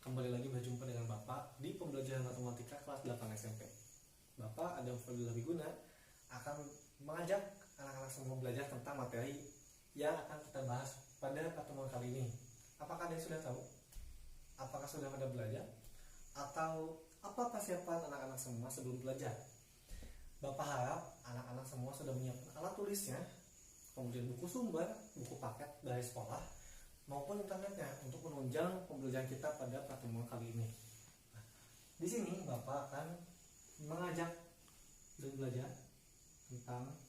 Kembali lagi berjumpa dengan Bapak di pembelajaran matematika kelas 8 SMP. Bapak Adam Fadila Biguna akan mengajak anak-anak semua belajar tentang materi yang akan kita bahas pada pertemuan kali ini. Apakah ada yang sudah tahu? Apakah sudah pada belajar? Atau apa persiapan anak-anak semua sebelum belajar? Bapak harap anak-anak semua sudah menyiapkan alat tulisnya, kemudian buku sumber, buku paket dari sekolah, maupun internetnya untuk menunjang pembelajaran kita pada pertemuan kali ini. Nah, di sini Bapak akan mengajak dan belajar tentang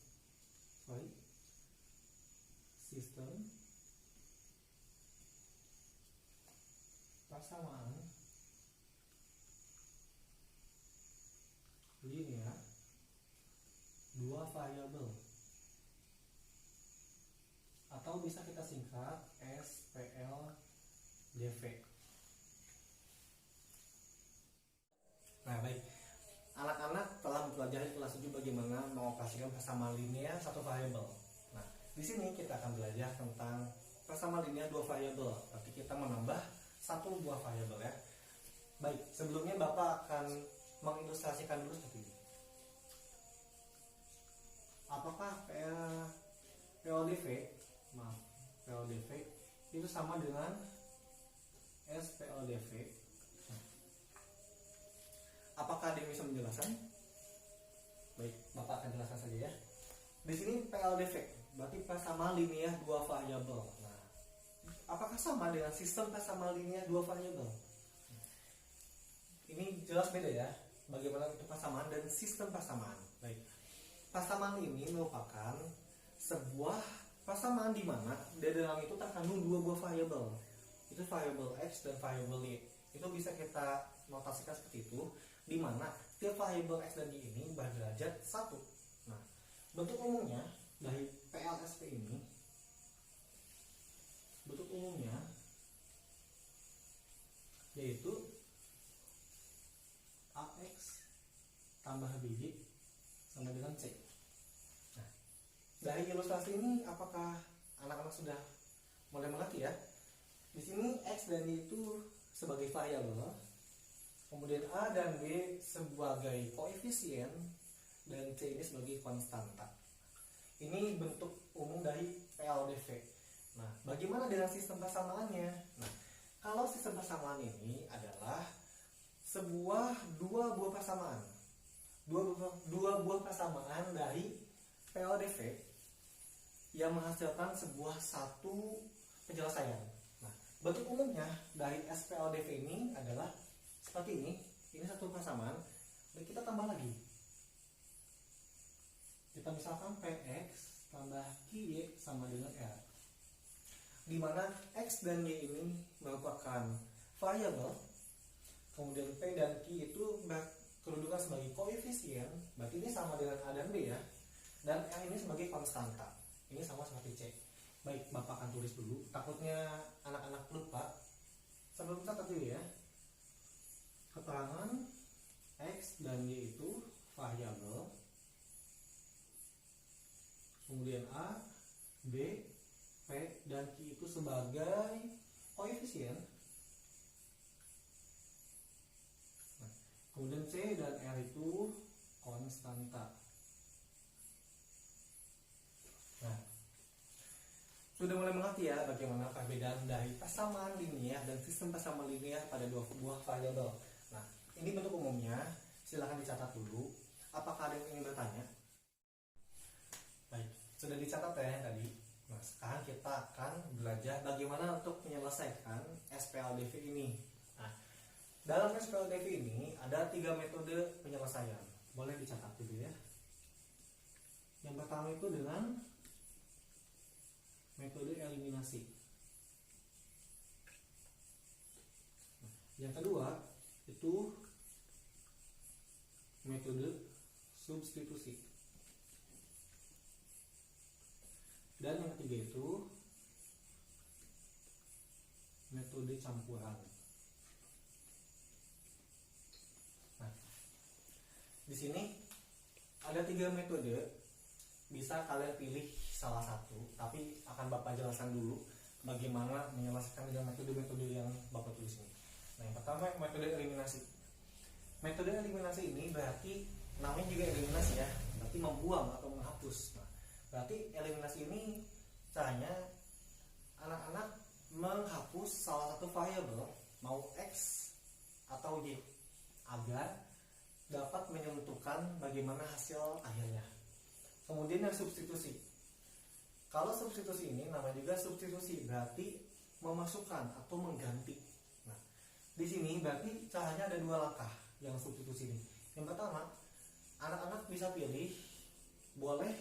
sistem persamaan linear dua variabel, atau bisa kita singkat SPLDV. Nah, baik. Anak-anak telah mempelajari kelas 7 bagaimana mengoperasikan persamaan linear satu variabel. Nah, di sini kita akan belajar tentang persamaan linear dua variabel. Berarti kita menambah satu buah variabel ya. Baik, sebelumnya Bapak akan mengilustrasikan dulu seperti ini. Apakah PLDV itu sama dengan SPLDV? Apakah dia bisa menjelaskan? Baik, Bapak akan jelaskan saja ya. Di sini PLDV berarti persamaan linear dua variabel. Nah, apakah sama dengan sistem persamaan linear dua variabel? Ini jelas beda ya. Bagaimana itu persamaan dan sistem persamaan. Baik. Persamaan ini merupakan sebuah persamaan di mana di dalam itu terkandung dua buah variabel. Itu variabel X dan variabel Y. Itu bisa kita notasikan seperti itu, di mana tiap variabel X dan Y ini berderajat 1. Nah, bentuk umumnya dari PLSP ini, bentuk umumnya yaitu AX tambah BY sama dengan C. Nah, dari ilustrasi ini apakah anak-anak sudah mulai mengerti ya? Di sini X dan Y itu sebagai variabel, kemudian A dan B sebagai koefisien, dan C ini sebagai konstanta. Ini bentuk umum dari PLDV. Nah, bagaimana dengan sistem persamaannya? Nah, kalau sistem persamaan ini adalah dua buah persamaan. Dua buah persamaan dari PLDV yang menghasilkan satu penyelesaian. Nah, bentuk umumnya dari SPLDV ini adalah seperti ini. Ini satu persamaan, dan kita tambah lagi. Kita misalkan PX tambah QY sama dengan R, di mana X dan Y ini merupakan variabel, kemudian P dan Q itu kedudukan sebagai koefisien, berarti ini sama dengan A dan B ya, dan R ini sebagai konstanta, ini sama seperti C. Baik, Bapak akan tulis dulu, takutnya anak-anak lupa. Sebelum kita dulu ya, keterangan X dan Y itu variabel, kemudian A, B, P, dan Q itu sebagai koefisien. Nah, kemudian C dan R itu konstanta. Nah, sudah mulai mengerti ya bagaimana perbedaan dari persamaan linear dan sistem persamaan linear pada dua buah variabel. Nah, ini bentuk umumnya. Silahkan dicatat dulu. Apakah ada yang ingin bertanya? Baik, sudah dicatat ya tadi. Nah, sekarang kita akan belajar bagaimana untuk menyelesaikan SPLDV ini. Nah, dalam SPLDV ini ada 3 metode penyelesaian. Boleh dicatat dulu ya. Yang pertama itu dengan metode eliminasi. Yang kedua itu metode substitusi. Dan yang ketiga itu metode campuran. Nah, di sini ada 3 metode. Bisa kalian pilih salah satu, tapi akan Bapak jelaskan dulu bagaimana menyelesaikan dengan metode-metode yang Bapak tulis ini. Nah, yang pertama metode eliminasi. Metode eliminasi ini berarti namanya juga eliminasi ya, berarti membuang atau menghapus. Nah, berarti eliminasi ini caranya anak-anak menghapus salah satu variabel, mau x atau y, agar dapat menentukan bagaimana hasil akhirnya. Kemudian yang substitusi. Kalau substitusi ini namanya juga substitusi, berarti memasukkan atau mengganti. Nah, di sini berarti caranya ada dua langkah yang substitusi ini. Yang pertama, anak-anak bisa pilih boleh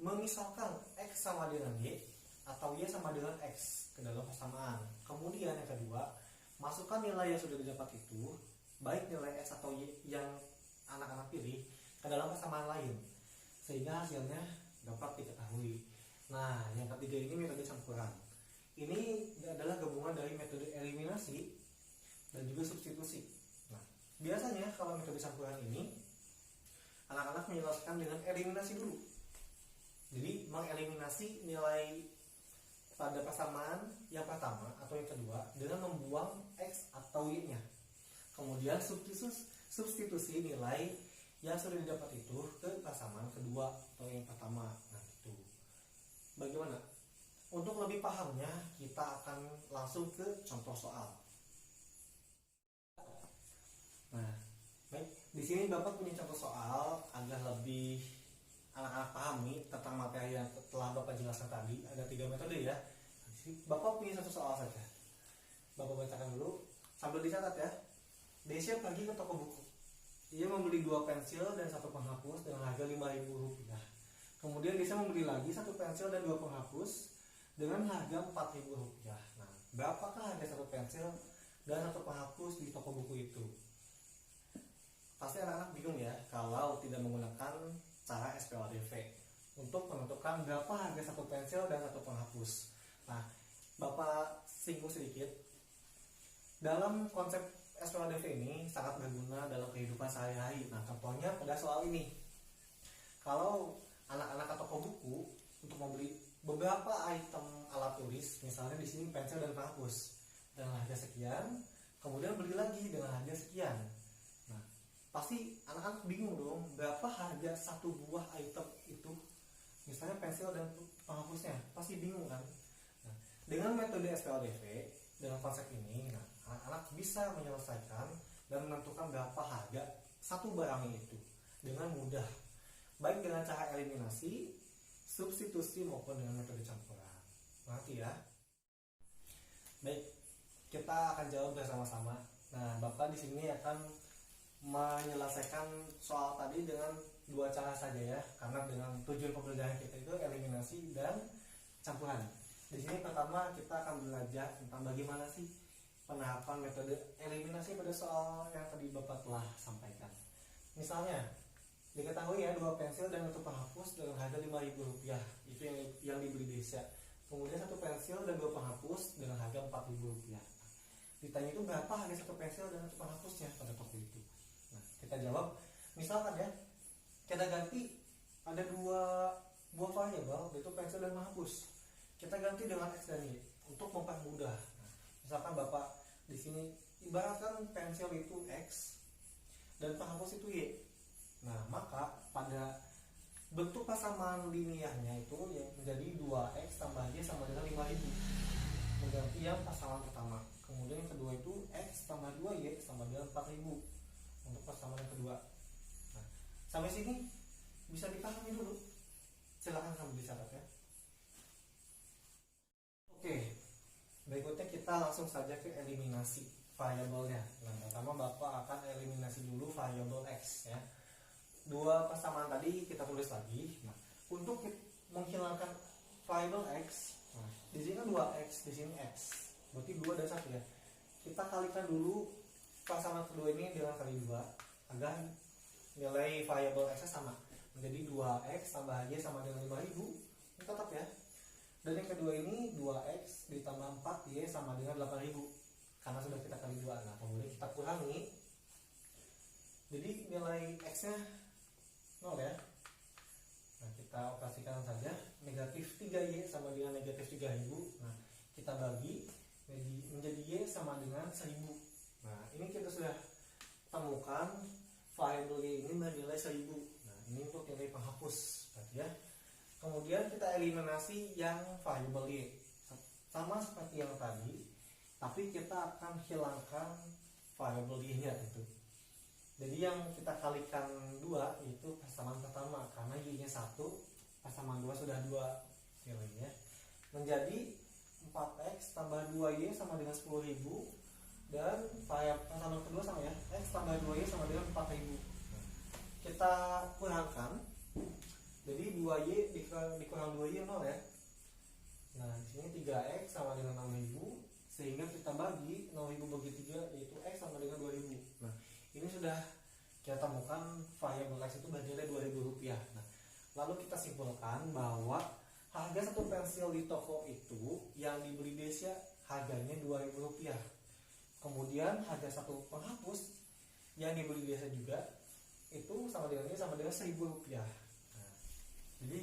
memisalkan x sama dengan y atau y sama dengan x ke dalam persamaan. Kemudian yang kedua, masukkan nilai yang sudah didapat itu, baik nilai x atau y yang anak-anak pilih, ke dalam persamaan lain, sehingga hasilnya dapat diketahui. Nah, yang ketiga ini metode campuran. Ini adalah gabungan dari metode eliminasi dan juga substitusi. Nah, biasanya kalau metode campuran ini anak-anak menyelesaikan dengan eliminasi dulu. Jadi mengeliminasi nilai pada persamaan yang pertama atau yang kedua dengan membuang x atau y-nya. Kemudian substitusi nilai yang sudah didapat itu ke persamaan kedua atau yang pertama. Nah, itu. Bagaimana? Untuk lebih pahamnya, kita akan langsung ke contoh soal. Nah, baik, di sini Bapak punya contoh soal agar lebih anak-anak pahami tentang materi yang telah Bapak jelaskan tadi. Ada 3 metode ya. Bapak punya satu soal saja. Bapak bacakan dulu sambil dicatat ya. Desya pergi ke toko buku. Ia membeli 2 pensil dan 1 penghapus dengan harga Rp5.000. Kemudian Desya membeli lagi 1 pensil dan 2 penghapus dengan harga Rp4.000. Nah, berapakah harga 1 pensil dan 1 penghapus di toko buku itu? Pasti anak-anak bingung ya kalau tidak menggunakan cara SPODV untuk menentukan berapa harga 1 pensil dan 1 penghapus. Nah, Bapak singgung sedikit. Dalam konsep SPODV ini sangat berguna dalam kehidupan sehari-hari. Nah, contohnya pada soal ini. Kalau anak-anak ke toko buku untuk membeli beberapa item alat tulis, misalnya di sini pensil dan penghapus dengan harga sekian, kemudian beli lagi dengan harga sekian. Nah, pasti anak-anak bingung dong, berapa harga satu buah item itu, misalnya pensil dan penghapusnya, pasti bingung kan. Nah, dengan metode SPODV dalam konsep ini, nah, anak-anak bisa menyelesaikan dan menentukan berapa harga satu barang itu dengan mudah, baik dengan cara eliminasi, substitusi maupun dengan metode campuran. Ngerti ya? Baik, kita akan jawab bersama-sama. Nah, Bapak di sini akan menyelesaikan soal tadi dengan 2 cara saja ya, karena dengan tujuan pembelajaran kita itu eliminasi dan campuran. Di sini pertama kita akan belajar tentang bagaimana sih penerapan metode eliminasi pada soal yang tadi Bapak telah sampaikan. Misalnya, diketahui ya 2 pensil dan 1 penghapus dengan harga Rp5.000, itu yang dibeli Desya. Kemudian 1 pensil dan 2 penghapus dengan harga Rp4.000. Ditanya itu berapa harga 1 pensil dan 1 penghapusnya pada toko itu. Nah, kita jawab, misalkan ya, kita ganti ada 2 buah variabel, yaitu pensil dan penghapus. Kita ganti dengan x dan y untuk mempermudah. Nah, misalkan Bapak di sini ibaratkan pensil itu x dan penghapus itu y. Nah, maka pada bentuk persamaan linearnya itu yang menjadi 2x tambah y sama dengan 5.000. Mengganti yang persamaan pertama. Kemudian yang kedua itu x tambah 2y sama dengan 4.000 untuk persamaan yang kedua. Nah, sampai sini bisa dipahami dulu. Silakan sambil dicatat ya. Oke, berikutnya kita langsung saja ke eliminasi variabelnya. Nah, pertama Bapak akan eliminasi dulu variabel x ya. 2 persamaan tadi kita tulis lagi. Nah, untuk menghilangkan variabel x, nah, di sini kan 2x, di sini x. Berarti 2 dan 1 ya. Kita kalikan dulu persamaan kedua ini dengan kali 2 agar nilai variabel x sama. Menjadi 2x tambah y sama dengan 5.000. Ini tetap ya. Dan yang kedua ini 2x ditambah 4y sama dengan 8.000. Karena sudah kita kali 2. Nah, kemudian kita kurangi. Jadi nilai x-nya 0 ya. Nah, kita operasikan saja. Negatif 3y sama dengan negatif 3.000. Nah, kita bagi menjadi y sama dengan 1.000. Nah, ini kita sudah temukan variabel Y ini bernilai 1000. Nah, ini untuk nilai penghapus berarti ya. Kemudian kita eliminasi yang variabel Y. Sama seperti yang tadi, tapi kita akan hilangkan variabel Y-nya itu. Jadi yang kita kalikan 2 itu persamaan pertama, karena Y-nya 1, persamaan 2 sudah 2 nilainya. Menjadi 4x tambah 2y sama dengan 10.000, dan persamaan kedua sama ya, x tambah 2y sama dengan 4.000. Kita kurangkan, jadi 2y dikurang 2y 0 ya. Nah, di sini 3x sama dengan 6.000, sehingga kita bagi 6.000 bagi 3, yaitu x sama dengan 2.000. Nah, ini sudah kita temukan variabel x itu bernilai Rp2.000. Nah, lalu kita simpulkan bahwa harga satu pensil di toko itu yang dibeli Desya harganya Rp2.000. Kemudian harga satu penghapus yang dibeli Desya juga itu sama dengan Rp1.000. Nah, jadi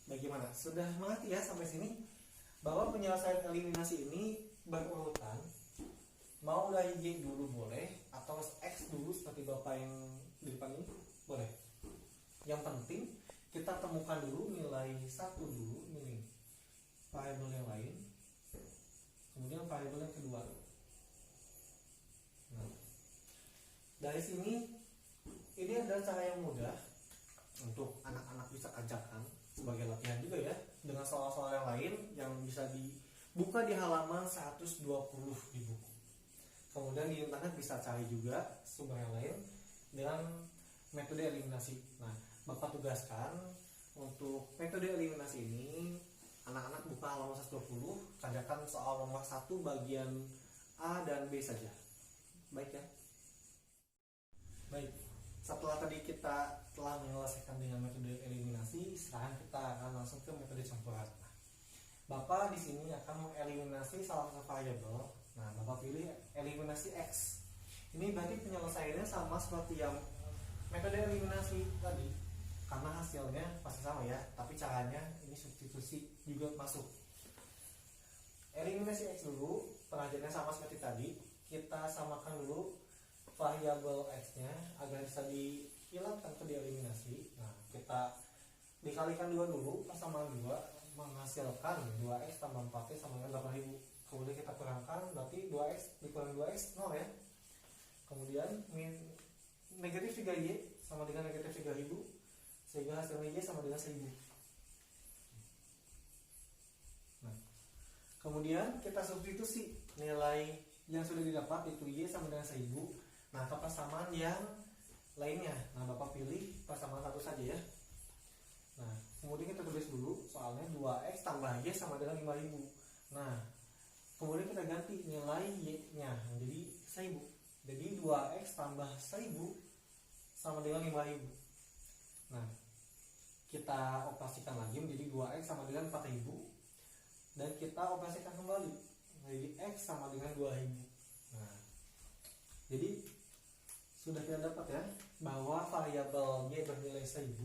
bagaimana? Sudah mengerti ya sampai sini bahwa penyelesaian eliminasi ini berurutan, mau dari Y dulu boleh atau X dulu seperti Bapak yang di depan ini boleh. Yang penting kita temukan dulu nilai 1 dulu, nilai variabel yang lain, kemudian variabel yang kedua. Nah, dari sini ini adalah cara yang mudah untuk anak-anak bisa kerjakan sebagai latihan juga ya, dengan soal-soal yang lain yang bisa dibuka di halaman 120 di buku. Kemudian di internet bisa cari juga sumber yang lain dengan metode eliminasi. Nah, Bapak tugaskan untuk metode eliminasi ini, anak-anak buka halaman 120, kerjakan soal nomor 1 bagian A dan B saja. Baik ya. Baik. Setelah tadi kita telah menyelesaikan dengan metode eliminasi, sekarang kita akan langsung ke metode campuran. Nah, Bapak di sini akan mengeliminasi salah satu variabel. Nah, Bapak pilih eliminasi X. Ini berarti penyelesaiannya sama seperti yang metode eliminasi tadi, karena hasilnya pasti sama ya, tapi caranya ini substitusi juga masuk. Eliminasi X dulu, pengajarannya sama seperti tadi. Kita samakan dulu variabel X nya agar bisa dihilangkan ke dieliminasi. Nah, kita dikalikan 2 dulu, persamaan 2 menghasilkan 2x tambah 4x sama dengan 8.000. Kemudian kita kurangkan, berarti 2x dikurang 2x 0 ya. Kemudian negatif 3y sama dengan negatif 3.000, sehingga hasilnya y sama dengan 1.000. Nah, kemudian kita substitusi nilai yang sudah didapat, itu y sama dengan 1.000. Nah, ke persamaan yang lainnya, nah Bapak pilih persamaan 1 saja ya. Nah, kemudian kita tulis dulu soalnya 2x tambah y sama dengan 5.000. Nah, kemudian kita ganti nilai y nya menjadi 1.000. Jadi 2x tambah 1.000 sama dengan 5.000. Nah, kita operasikan lagi menjadi 2x sama dengan 4.000, dan kita operasikan kembali menjadi x sama dengan 2.000. Nah, jadi sudah kita dapat ya bahwa variabel y bernilai 1.000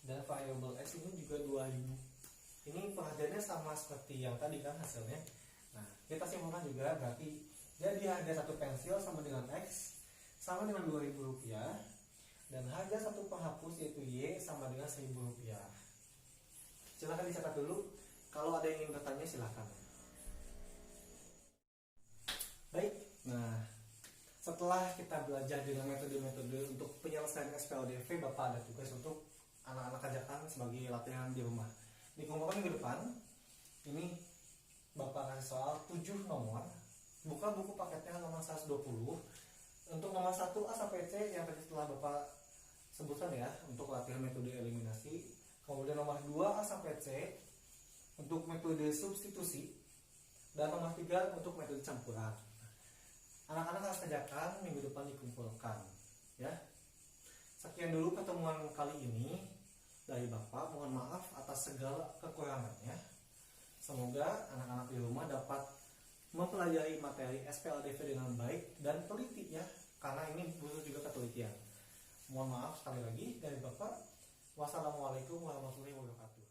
dan variabel x ini juga 2.000. Ini pengajarannya sama seperti yang tadi kan hasilnya. Nah, kita simpulkan juga, berarti jadi harga satu pensil sama dengan X sama dengan Rp2.000, dan harga satu penghapus yaitu Y sama dengan Rp1.000. Silahkan dicatat dulu, kalau ada yang ingin bertanya silahkan. Baik, nah setelah kita belajar dengan metode-metode untuk penyelesaian SPLDV, Bapak ada tugas untuk anak-anak kerjakan sebagai latihan di rumah. Dikumpulkan ke depan, ini Bapak kasih soal 7 nomor. Buka buku paketnya nomor 120. Untuk nomor 1 A sampai C yang tadi setelah Bapak sebutkan ya, untuk latihan metode eliminasi. Kemudian nomor 2 A sampai C untuk metode substitusi, dan nomor 3 untuk metode campuran. Anak-anak harus kerjakan, minggu depan dikumpulkan ya. Sekian dulu pertemuan kali ini dari Bapak. Mohon maaf atas segala kekurangannya. Semoga anak-anak di rumah dapat mempelajari materi SPLDV dengan baik dan teliti ya, karena ini butuh juga ketelitian. Mohon maaf sekali lagi dari Bapak. Wassalamualaikum warahmatullahi wabarakatuh.